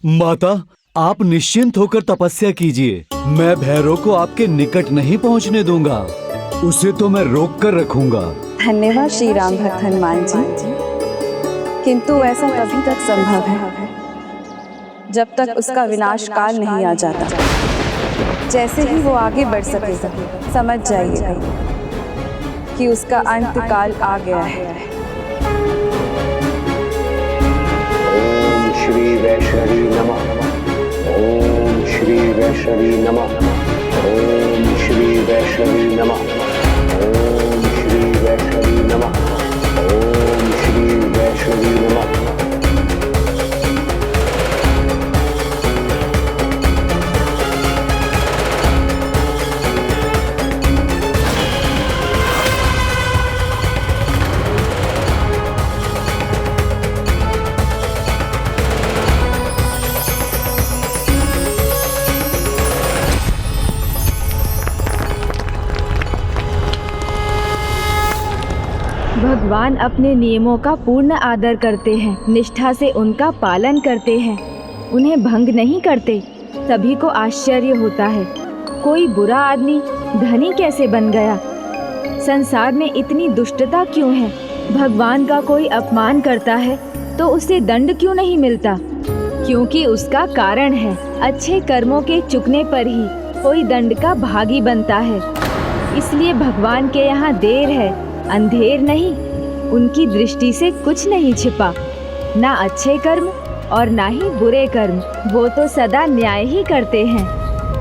माता, आप निश्चिंत होकर तपस्या कीजिए। मैं भैरव को आपके निकट नहीं पहुंचने दूंगा। उसे तो मैं रोक कर रखूंगा। धन्यवाद श्री राम भक्त हनुमान जी, किंतु ऐसा तभी तक संभव है जब तक उसका विनाश काल नहीं आ जाता। जैसे ही वो आगे बढ़ सकेगा, समझ जाइएगा कि उसका अंत काल आ गया है। ओम श्री वैष्णवी नमः। ओम श्री वैष्णवी नमः। ओम श्री वैष्णवी नमः। ओम श्री वैष्णवी नमः। ओम श्री वैष्णवी नमः। भगवान अपने नियमों का पूर्ण आदर करते हैं, निष्ठा से उनका पालन करते हैं, उन्हें भंग नहीं करते। सभी को आश्चर्य होता है, कोई बुरा आदमी धनी कैसे बन गया? संसार में इतनी दुष्टता क्यों है? भगवान का कोई अपमान करता है तो उसे दंड क्यों नहीं मिलता? क्योंकि उसका कारण है, अच्छे कर्मों के चुकने पर ही कोई दंड का भागी बनता है। इसलिए भगवान के यहाँ देर है, अंधेर नहीं। उनकी दृष्टि से कुछ नहीं छिपा, ना अच्छे कर्म और ना ही बुरे कर्म। वो तो सदा न्याय ही करते हैं,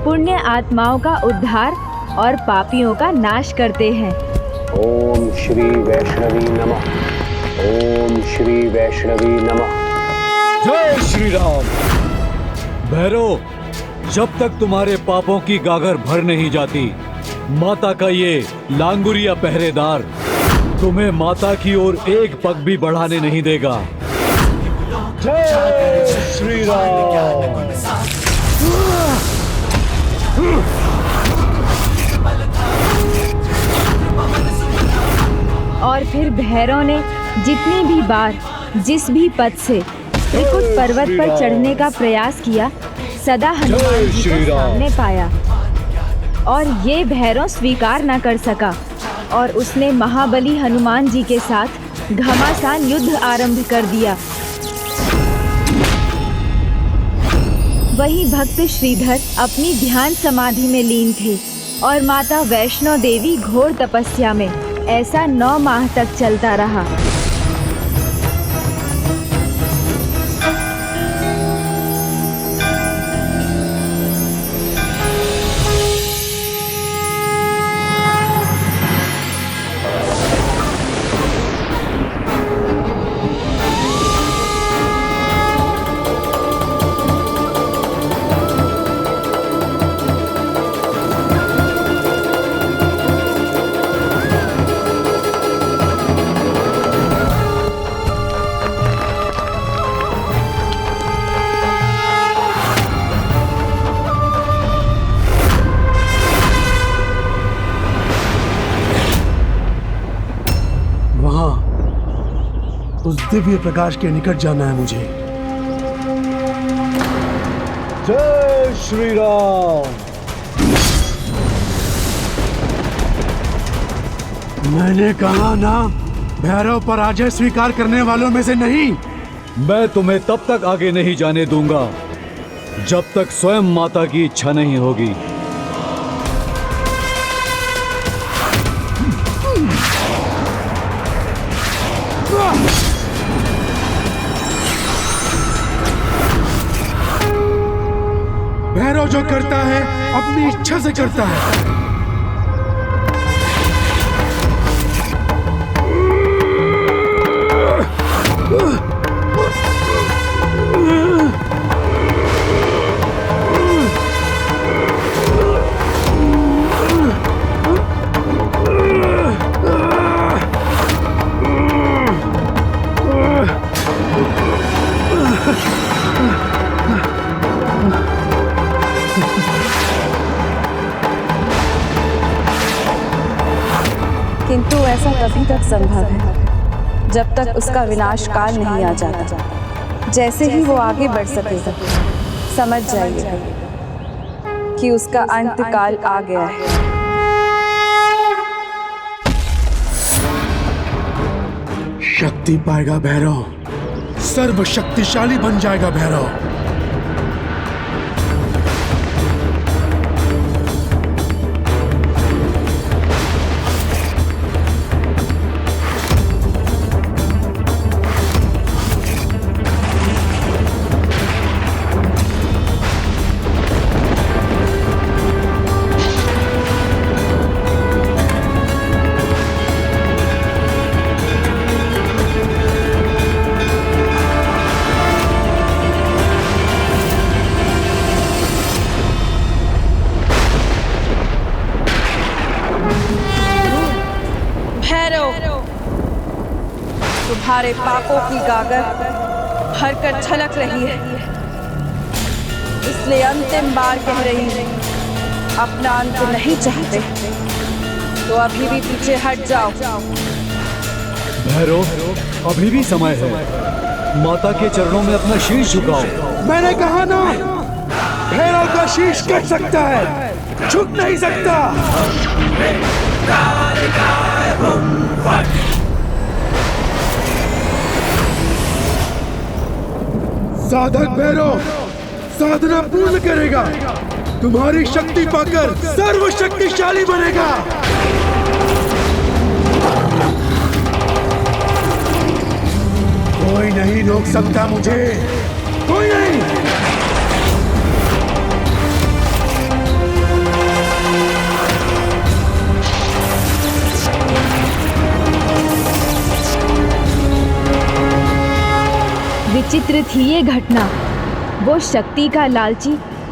पुण्य आत्माओं का उद्धार और पापियों का नाश करते हैं। ओम श्री वैष्णवी नमः। ओम श्री वैष्णवी नमः। जय श्री राम। भैरव, जब तक तुम्हारे पापों की गागर भर नहीं जाती, माता का ये लांगुरिया पहरेदार तुम्हें माता की ओर एक पग भी बढ़ाने नहीं देगा। जय श्री राम। और फिर भैरव ने जितनी भी बार जिस भी पद से त्रिकुट पर्वत पर चढ़ने का प्रयास किया, सदा हनुमान जी को सामने पाया और ये भैरव स्वीकार न कर सका और उसने महाबली हनुमान जी के साथ घमासान युद्ध आरंभ कर दिया। वही भक्त श्रीधर अपनी ध्यान समाधि में लीन थे और माता वैष्णो देवी घोर तपस्या में। ऐसा 9 माह तक चलता रहा। उस दिव्य प्रकाश के निकट जाना है मुझे। जय श्री राम। मैंने कहा ना, भैरव पराजय स्वीकार करने वालों में से नहीं। मैं तुम्हें तब तक आगे नहीं जाने दूंगा जब तक स्वयं माता की इच्छा नहीं होगी। भैरव जो करता है अपनी इच्छा से करता है। किंतु ऐसा तभी तक संभव है जब तक उसका विनाश काल नहीं आ जाता। जैसे ही वो आगे बढ़ सकेगा, समझ जाइए कि उसका अंतकाल आ गया है। शक्ति पाएगा भैरव, सर्वशक्तिशाली बन जाएगा भैरव। तुम्हारे पापों की गागर भरकर छलक रही है, इसलिए अंतिम बार कह रही हूँ, अपना अंत नहीं चाहते तो अभी भी पीछे हट जाओ। भैरव, अभी भी समय है, माता के चरणों में अपना शीश झुकाओ। मैंने कहा ना, भैरव का शीश कट सकता है, झुक नहीं सकता। साधक भैरव साधना पूर्ण करेगा, तुम्हारी शक्ति पाकर सर्वशक्तिशाली बनेगा। कोई नहीं रोक सकता मुझे, कोई नहीं। विचित्र थी ये घटना। वो शक्ति का लालची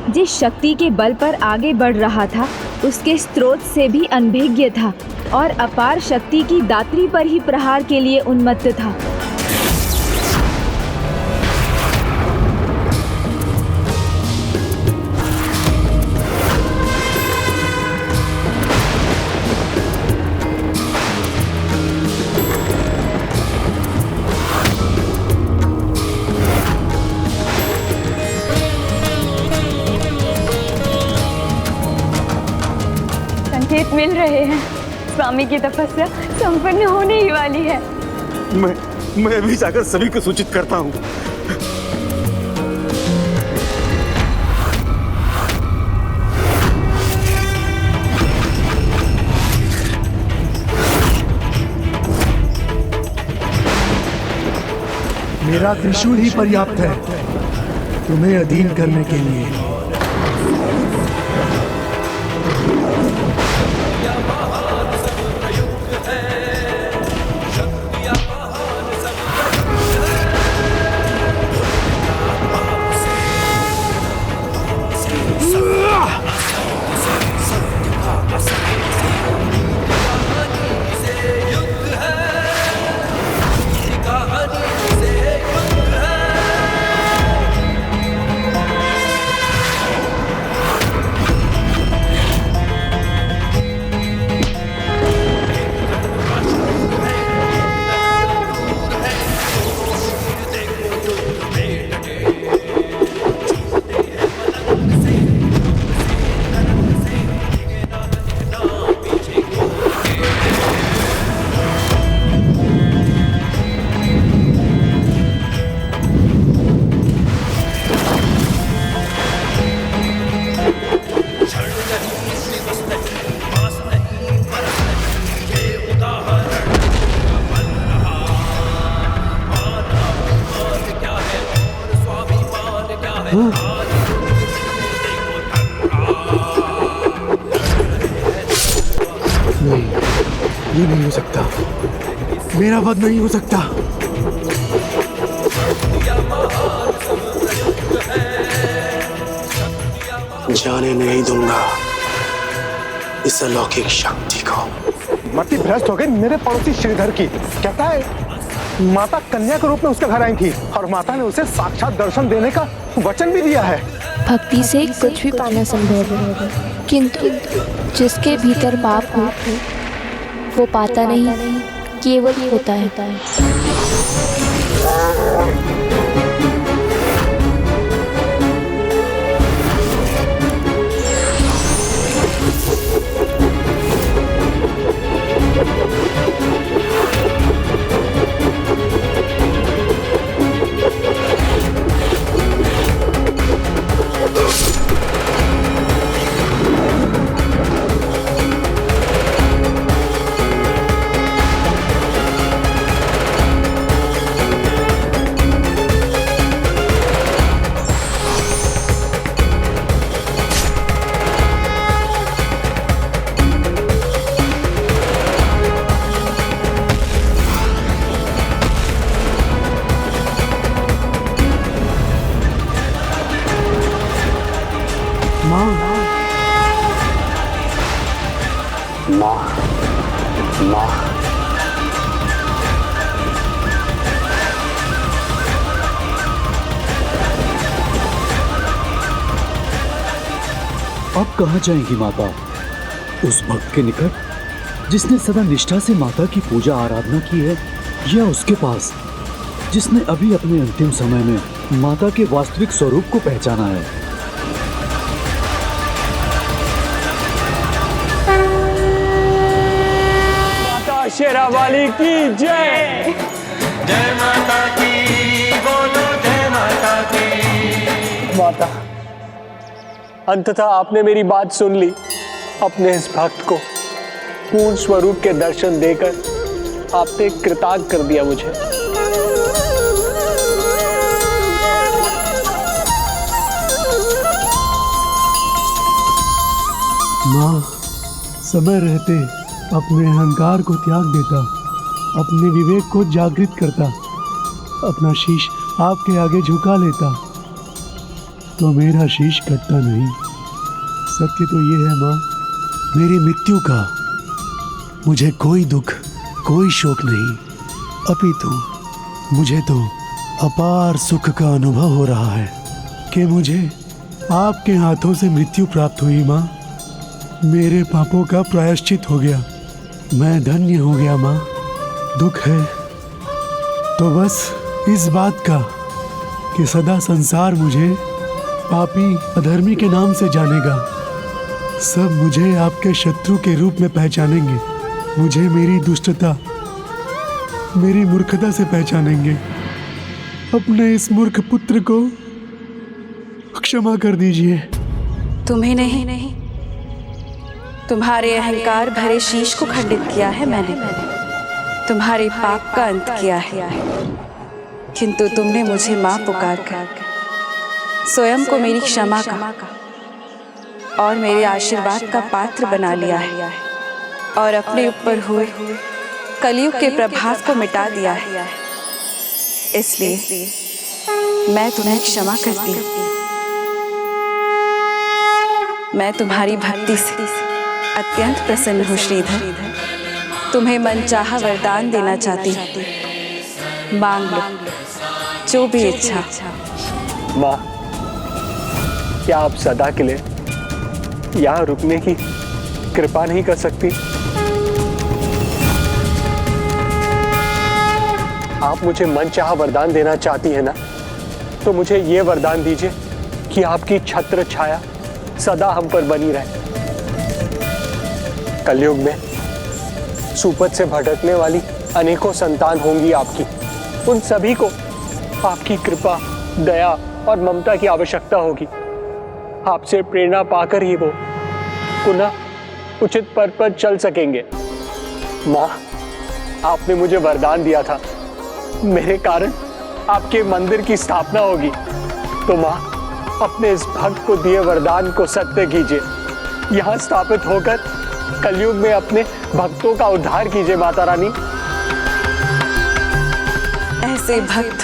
जिस शक्ति के बल पर आगे बढ़ रहा था, उसके स्रोत से भी अनभिज्ञ था और अपार शक्ति की दात्री पर ही प्रहार के लिए उन्मत्त था। संकेत मिल रहे हैं, स्वामी की तपस्या संपन्न होने ही वाली है। मैं भी जाकर सभी को सूचित करता हूँ। मेरा त्रिशूल ही पर्याप्त है तुम्हें अधीन करने के लिए। नहीं, ये नहीं हो सकता, मेरा वध नहीं हो सकता। जाने नहीं दूंगा इस अलौकिक शक्ति को। मति भ्रष्ट हो गई मेरे पड़ोसी श्रीधर की। कहता है माता कन्या के रूप में उसके घर आई थी और माता ने उसे साक्षात दर्शन देने का वचन भी दिया है। भक्ति से कुछ भी पाना संभव है, किंतु जिसके भीतर पाप हो वो पाता नहीं, केवल होता है। माँ माँ माँ अब कहाँ जाएंगी माता? उस भक्त के निकट जिसने सदा निष्ठा से माता की पूजा आराधना की है, या उसके पास जिसने अभी अपने अंतिम समय में माता के वास्तविक स्वरूप को पहचाना है? माता शेरावाली की जय। जय माता की, बोलो जय माता की। माता, अंततः आपने मेरी बात सुन ली। अपने इस भक्त को पूर्ण स्वरूप के दर्शन देकर आपने कृतार्थ कर दिया मुझे। माँ, समय रहते अपने अहंकार को त्याग देता, अपने विवेक को जागृत करता, अपना शीश आपके आगे झुका लेता, तो मेरा शीश कटता नहीं। सत्य तो ये है माँ, मेरी मृत्यु का मुझे कोई दुख, कोई शोक नहीं, अपितु मुझे तो अपार सुख का अनुभव हो रहा है कि मुझे आपके हाथों से मृत्यु प्राप्त हुई। माँ, मेरे पापों का प्रायश्चित हो गया, मैं धन्य हो गया। माँ, दुख है तो बस इस बात का कि सदा संसार मुझे पापी अधर्मी के नाम से जानेगा। सब मुझे आपके शत्रु के रूप में पहचानेंगे, मुझे मेरी दुष्टता, मेरी मूर्खता से पहचानेंगे। अपने इस मूर्ख पुत्र को क्षमा कर दीजिए। तुम्हें नहीं, तुम्हारे अहंकार भरे शीश को खंडित किया है मैंने, तुम्हारे पाप का अंत किया है। किंतु तुमने मुझे माँ पुकार कर स्वयं को मेरी क्षमा का और मेरे आशीर्वाद का पात्र बना लिया है, और अपने ऊपर हुए कलयुग के प्रभाव को मिटा दिया है। इसलिए मैं तुम्हें क्षमा करती हूँ। मैं तुम्हारी भक्ति से अत्यंत प्रसन्न हूँ श्रीधर। तुम्हें मनचाहा वरदान देना चाहती हूँ, मांग लो जो भी इच्छा। माँ, क्या आप सदा के लिए यहाँ रुकने की कृपा नहीं कर सकती? आप मुझे मनचाहा वरदान देना चाहती है ना, तो मुझे ये वरदान दीजिए कि आपकी छत्र छाया सदा हम पर बनी रहे। कलयुग में सुपथ से भटकने वाली अनेकों संतान होंगी आपकी, उन सभी को आपकी कृपा, दया और ममता की आवश्यकता होगी। आपसे प्रेरणा पाकर ही वो पुनः उचित पद पर चल सकेंगे। माँ, आपने मुझे वरदान दिया था मेरे कारण आपके मंदिर की स्थापना होगी, तो माँ अपने इस भक्त को दिए वरदान को सत्य कीजिए। यहाँ स्थापित होकर कलयुग में अपने भक्तों का उद्धार कीजिए माता रानी। ऐसे भक्त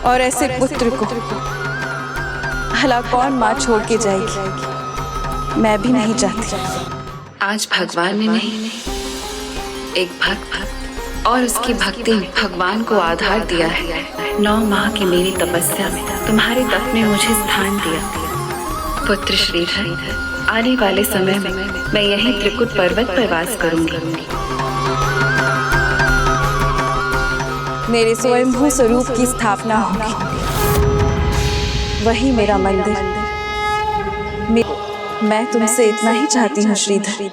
और ऐसे पुत्र को भला कौन माँ छोड़ के जाएगी? मैं भी नहीं चाहती। आज भगवान ने नहीं, एक भक्त और उसकी भक्ति भगवान को आधार दिया है। 9 माह की मेरी तपस्या में तुम्हारे तप ने मुझे स्थान दिया। पुत्र श्रीधर, आने वाले समय में मैं यहीं त्रिकुट पर्वत पर वास करूंगी। मेरे स्वयंभू स्वरूप की स्थापना होगी, वही मेरा मंदिर। मैं तुमसे इतना ही चाहती हूँ श्रीधर,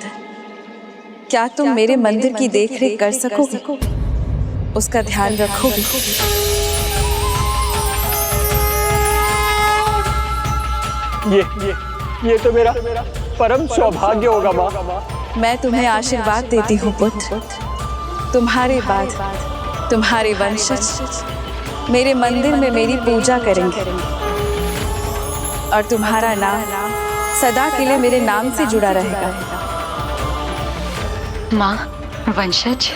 क्या तुम मेरे मंदिर की देखरेख कर सकोगे? उसका ध्यान रखोगे? ये तो मेरा परम सौभाग्य होगा माँ। मैं तुम्हें आशीर्वाद देती हूँ पुत्र। तुम्हारे बाद तुम्हारे वंशज मेरे मंदिर में मेरी पूजा करेंगे, और तुम्हारा नाम सदा के लिए मेरे नाम से जुड़ा रहेगा। माँ, वंशज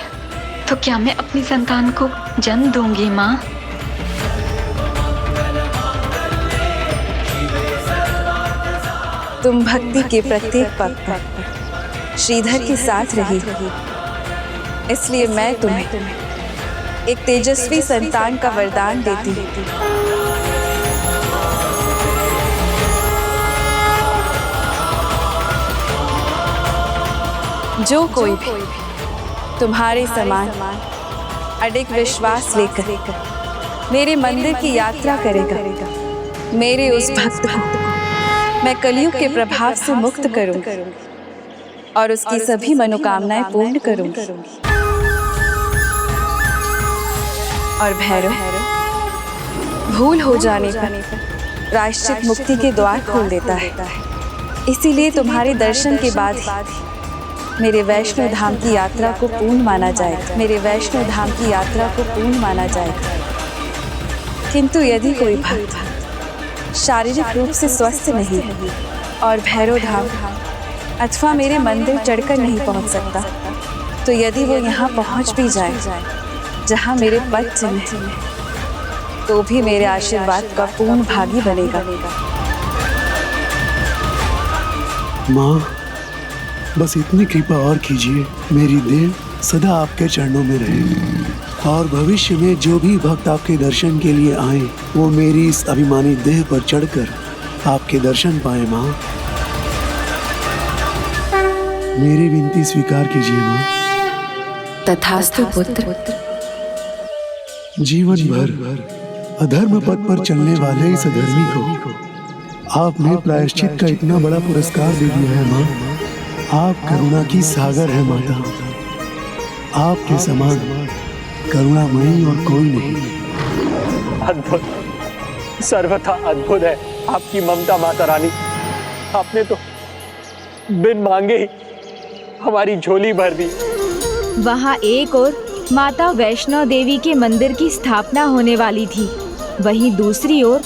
तो क्या मैं अपनी संतान को जन्म दूंगी माँ? तुम भक्ति के प्रत्येक पग पर श्रीधर के साथ रही हो, इसलिए मैं तुम्हें एक तेजस्वी संतान का वरदान देती हूँ। जो कोई भी तुम्हारे समान अडिग विश्वास लेकर मेरे मंदिर की यात्रा करेगा, मेरे उस भक्त को मैं कलयुग के प्रभाव से मुक्त करूंगी और उसकी सभी मनोकामनाएं पूर्ण करूंगी। और भैरव, भूल हो जाने पर प्रायश्चित मुक्ति के द्वार खोल देता है, इसीलिए तुम्हारे दर्शन के बाद ही मेरे वैष्णो धाम की यात्रा को पूर्ण माना जाएगा। मेरे वैष्णो धाम की यात्रा को पूर्ण माना जाएगा। किंतु यदि कोई भक्त शारीरिक रूप से स्वस्थ नहीं है और भैरव धाम अथवा मेरे मंदिर चढ़कर नहीं पहुंच सकता, तो यदि वो यहाँ पहुंच भी जाए जहाँ मेरे पद चिन्ह हैं, तो भी मेरे आशीर्वाद का पूर्ण भागी बनेगा। माँ, बस इतनी कृपा और कीजिए, मेरी देह सदा आपके चरणों में रहे और भविष्य में जो भी भक्त आपके दर्शन के लिए आए वो मेरी इस अभिमानी देह पर चढ़कर आपके दर्शन पाए। माँ, मेरी विनती स्वीकार कीजिए माँ। तथास्तु पुत्र। जीवन भर अधर्म पथ पर चलने वाले इस अधर्मी को आपने प्रायश्चित का इतना बड़ा पुरस्कार दे दिया है माँ। आप करुणा की सागर है माता, आपके समान करुणामयी और कोई नहीं। अद्भुत, सर्वथा अद्भुत है आपकी ममता माता रानी। आपने तो बिन मांगे ही हमारी झोली भर दी। वहाँ एक और माता वैष्णो देवी के मंदिर की स्थापना होने वाली थी, वहीं दूसरी ओर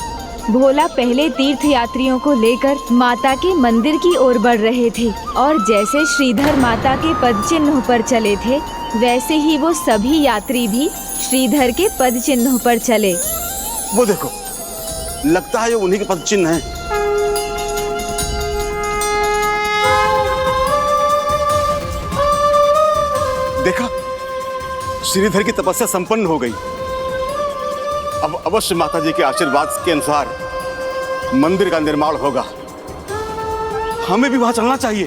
भोला पहले तीर्थ यात्रियों को लेकर माता के मंदिर की ओर बढ़ रहे थे और जैसे श्रीधर माता के पद चिन्हों पर चले थे, वैसे ही वो सभी यात्री भी श्रीधर के पद चिन्हों पर चले। वो देखो, लगता है ये उन्हीं के पद चिन्ह हैं। देखा, श्रीधर की तपस्या संपन्न हो गई। अब अवश्य माता जी के आशीर्वाद के अनुसार मंदिर का निर्माण होगा। हमें भी वहां चलना चाहिए।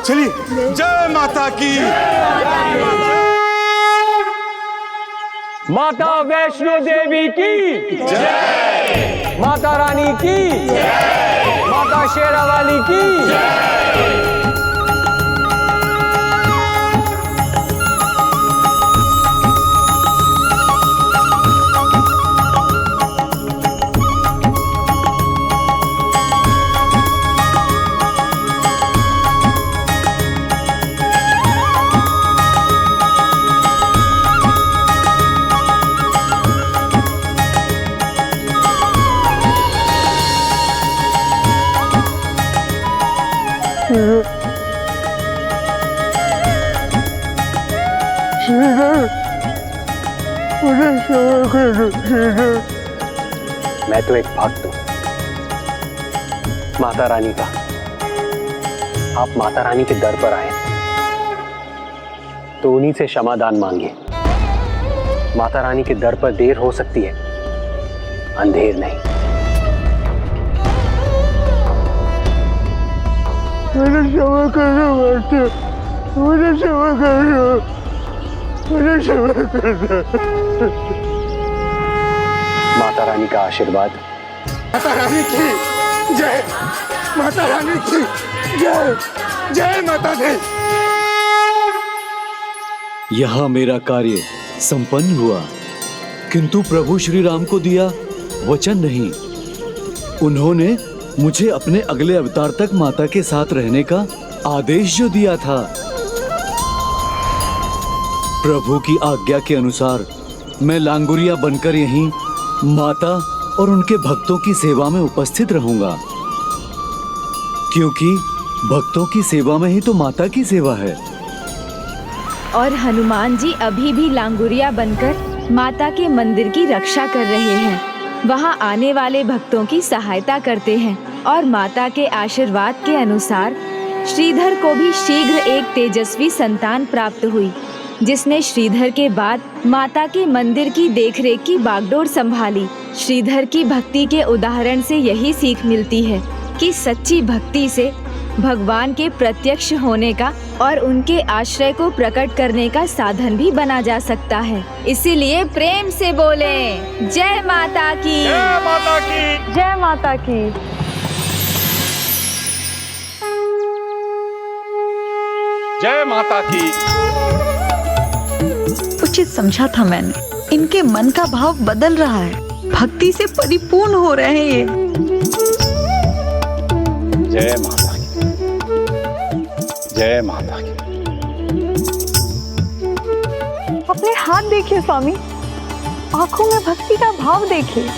चलिए। जय माता की। माता वैष्णो देवी की जय। माता रानी की जय। माता शेरावाली की जय। मैं तो एक भक्त हूं माता रानी का। आप माता रानी के दर पर आए तो उन्हीं से क्षमादान मांगिए। माता रानी के दर पर देर हो सकती है, अंधेर नहीं। मुझे क्षमा करो माता, मुझे क्षमा करो, मुझे क्षमा करो। माता रानी का आशीर्वाद। माता रानी की जय। माता रानी की जय। जय माता दी। यहाँ मेरा कार्य संपन्न हुआ, किंतु प्रभु श्री राम को दिया वचन नहीं। उन्होंने मुझे अपने अगले अवतार तक माता के साथ रहने का आदेश जो दिया था, प्रभु की आज्ञा के अनुसार मैं लांगुरिया बनकर यहीं माता और उनके भक्तों की सेवा में उपस्थित रहूंगा, क्योंकि भक्तों की सेवा में ही तो माता की सेवा है। और हनुमान जी अभी भी लांगुरिया बनकर माता के मंदिर की रक्षा कर रहे हैं। वहाँ आने वाले भक्तों की सहायता करते हैं और माता के आशीर्वाद के अनुसार श्रीधर को भी शीघ्र एक तेजस्वी संतान प्राप्त हुई, जिसने श्रीधर के बाद माता के मंदिर की देखरेख की बागडोर संभाली। श्रीधर की भक्ति के उदाहरण से यही सीख मिलती है कि सच्ची भक्ति से भगवान के प्रत्यक्ष होने का और उनके आश्रय को प्रकट करने का साधन भी बना जा सकता है। इसीलिए प्रेम से बोले जय माता की, जय माता की, जय माता की। जय माता की। उचित समझा था मैंने। इनके मन का भाव बदल रहा है, भक्ति से परिपूर्ण हो रहे हैं ये। जय माता की, जय माता की। अपने हाथ देखिए स्वामी, आंखों में भक्ति का भाव देखिए।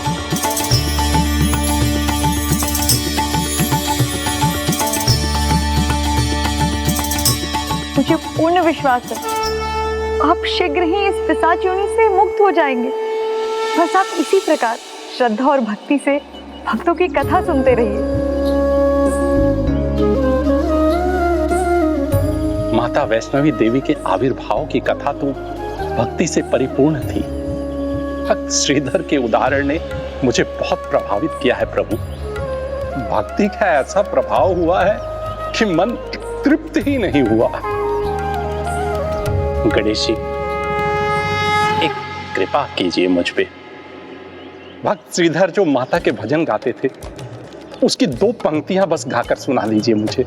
मुझे पूर्ण विश्वास है आप शीघ्र ही इस पिशाच योनि से मुक्त हो जाएंगे। बस आप इसी प्रकार श्रद्धा और भक्ति से भक्तों की कथा सुनते रहिए। माता वैष्णवी देवी के आविर्भाव की कथा तो भक्ति से परिपूर्ण थी। भक्त श्रीधर के उदाहरण ने मुझे बहुत प्रभावित किया है प्रभु। भक्ति का ऐसा प्रभाव हुआ है कि मन तृप्त ही नहीं हुआ। गणेश जी, एक कृपा कीजिए मुझ पे। भक्त श्रीधर जो माता के भजन गाते थे, उसकी 2 पंक्तियां बस गाकर सुना दीजिए मुझे,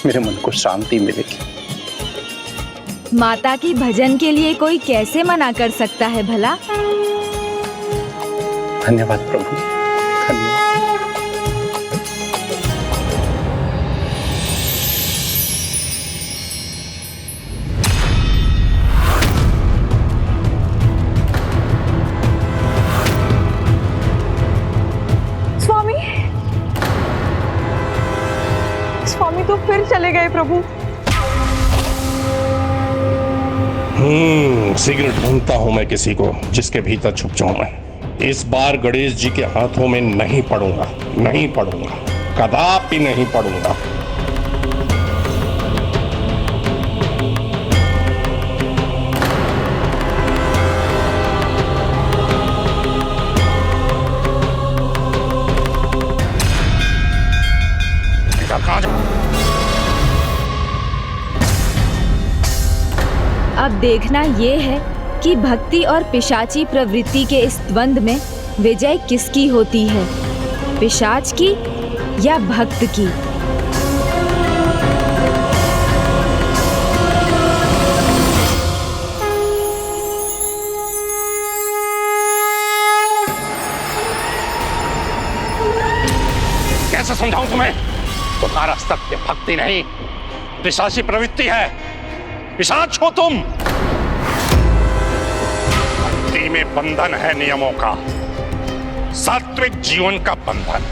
मेरे मन को शांति मिलेगी। माता की भजन के लिए कोई कैसे मना कर सकता है भला। धन्यवाद प्रभु, धन्यवाद। स्वामी तो फिर चले गए प्रभु। शीघ्र ढूंढता हूं मैं किसी को जिसके भीतर छुप जाऊं मैं। इस बार गणेश जी के हाथों में नहीं पड़ूंगा, नहीं पड़ूंगा, कदापि नहीं पड़ूंगा। अब देखना ये है कि भक्ति और पिशाची प्रवृत्ति के इस द्वंद में विजय किसकी होती है, पिशाच की या भक्त की। कैसे समझाऊं तुम्हें? तुम्हारा सत्य भक्ति नहीं, पिशाची प्रवृत्ति है। पिशाच हो तुम। भक्ति में बंधन है नियमों का, सात्विक जीवन का बंधन।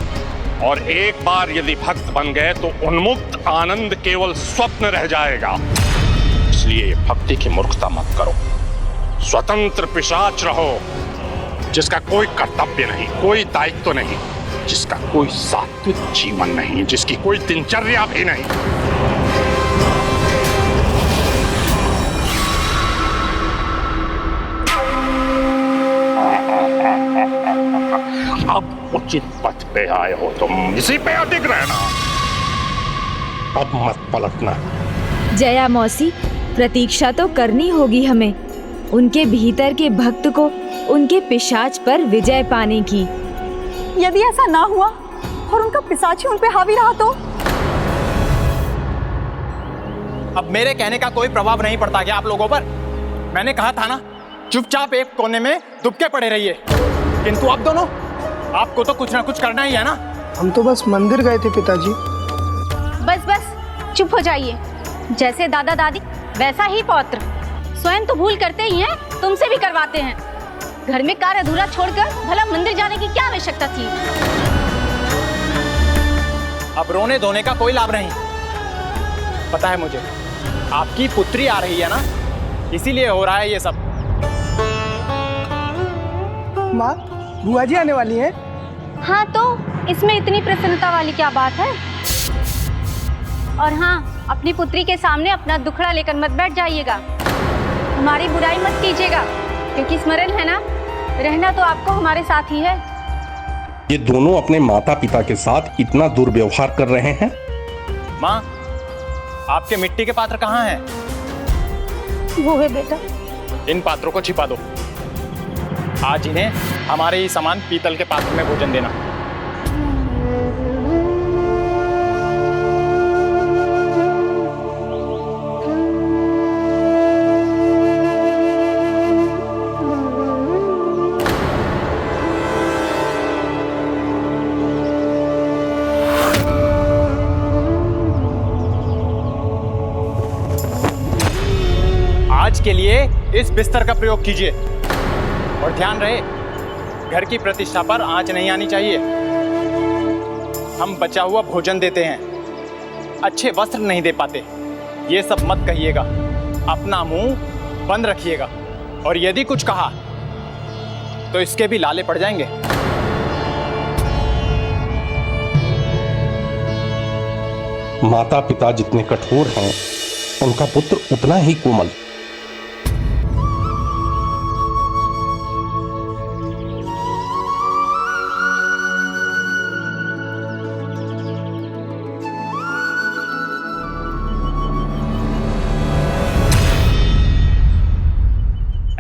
और एक बार यदि भक्त बन गए तो उन्मुक्त आनंद केवल स्वप्न रह जाएगा। इसलिए भक्ति की मूर्खता मत करो। स्वतंत्र पिशाच रहो, जिसका कोई कर्तव्य नहीं, कोई दायित्व नहीं, जिसका कोई सात्विक जीवन नहीं, जिसकी कोई दिनचर्या भी नहीं। अब उचित पथ पे आए हो तुम, इसी पे अडिग रहना, अब मत पलटना। जया मौसी, प्रतीक्षा तो करनी होगी हमें, उनके भीतर के भक्त को उनके पिशाच पर विजय पाने की। यदि ऐसा ना हुआ और उनका पिशाची उन पे हावी रहा तो? अब मेरे कहने का कोई प्रभाव नहीं पड़ता क्या आप लोगों पर? मैंने कहा था ना, चुपचाप एक कोने में दुबके पड़े रहिए। किंतु अब दोनों, आपको तो कुछ ना कुछ करना ही है ना। हम तो बस मंदिर गए थे पिताजी। बस बस चुप हो जाइए। जैसे दादा दादी वैसा ही पौत्र। स्वयं तो भूल करते ही हैं, तुमसे भी करवाते हैं। घर में कार्य अधूरा छोड़कर भला मंदिर जाने की क्या आवश्यकता थी? अब रोने धोने का कोई लाभ नहीं। पता है मुझे, आपकी पुत्री आ रही है ना, इसीलिए हो रहा है ये सब। माँ, बुआ जी आने वाली हैं? हाँ, तो इसमें इतनी प्रसन्नता वाली क्या बात है? और हाँ, अपनी पुत्री के सामने अपना दुखड़ा लेकर मत बैठ जाइएगा। हमारी बुराई मत कीजिएगा, क्योंकि स्मरण है ना, रहना तो आपको हमारे साथ ही है। ये दोनों अपने माता पिता के साथ इतना दुर्व्यवहार कर रहे हैं। माँ, आपके मिट्टी के पात्र कहाँ हैं? वो है बेटा। इन पात्रों को छिपा दो। आज इन्हें हमारे ही समान पीतल के पात्र में भोजन देना। आज के लिए इस बिस्तर का प्रयोग कीजिए और ध्यान रहे, घर की प्रतिष्ठा पर आंच नहीं आनी चाहिए। हम बचा हुआ भोजन देते हैं, अच्छे वस्त्र नहीं दे पाते। ये सब मत कहिएगा, अपना मुंह बंद रखिएगा, और यदि कुछ कहा तो इसके भी लाले पड़ जाएंगे। माता पिता जितने कठोर हैं, उनका पुत्र उतना ही कोमल।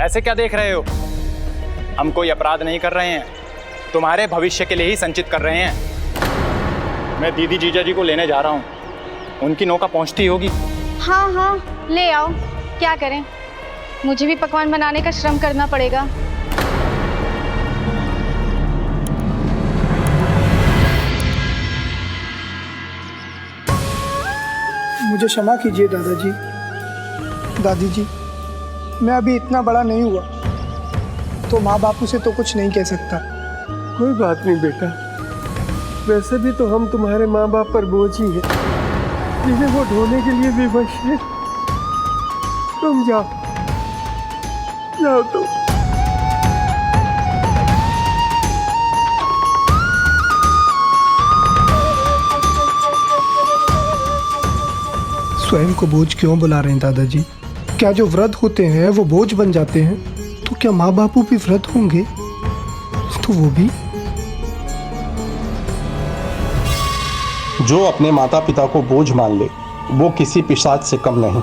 ऐसे क्या देख रहे हो? हम कोई अपराध नहीं कर रहे हैं, तुम्हारे भविष्य के लिए ही संचित कर रहे हैं। मैं दीदी जीजा जी को लेने जा रहा हूँ, उनकी नौका पहुँचती होगी। हाँ हाँ, ले आओ। क्या करें, मुझे भी पकवान बनाने का श्रम करना पड़ेगा। मुझे क्षमा कीजिए दादाजी, दादी जी। मैं अभी इतना बड़ा नहीं हुआ, तो माँ बापू से तो कुछ नहीं कह सकता। कोई बात नहीं बेटा, वैसे भी तो हम तुम्हारे माँ बाप पर बोझ ही है, जिन्हें वो ढोने के लिए विवश है। तुम जाओ, जाओ तुम। स्वयं को बोझ क्यों बुला रहे हैं दादाजी? क्या जो व्रत होते हैं वो बोझ बन जाते हैं? तो क्या माँ बापू भी व्रत होंगे? तो वो भी। जो अपने माता पिता को बोझ मान ले, वो किसी पिशाच से कम नहीं।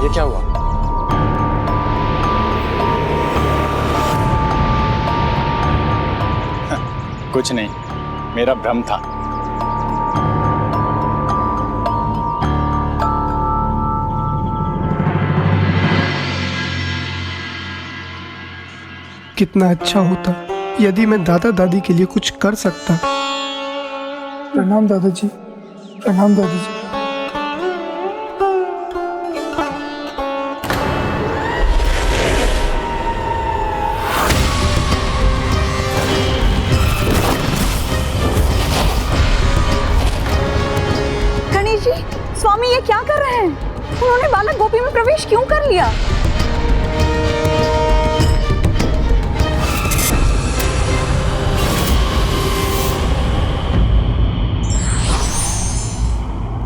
ये क्या हुआ? कुछ नहीं, मेरा भ्रम था। कितना अच्छा होता यदि मैं दादा दादी के लिए कुछ कर सकता। प्रणाम दादाजी, प्रणाम दादी जी। स्वामी ये क्या कर रहे हैं? उन्होंने बालक गोपी में प्रवेश क्यों कर लिया?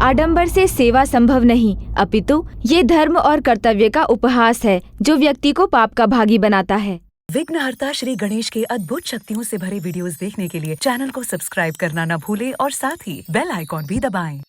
आडंबर से सेवा संभव नहीं, अपितु ये धर्म और कर्तव्य का उपहास है, जो व्यक्ति को पाप का भागी बनाता है। विघ्नहर्ता श्री गणेश के अद्भुत शक्तियों से भरे वीडियोस देखने के लिए चैनल को सब्सक्राइब करना न भूलें और साथ ही बेल आइकॉन भी दबाएं।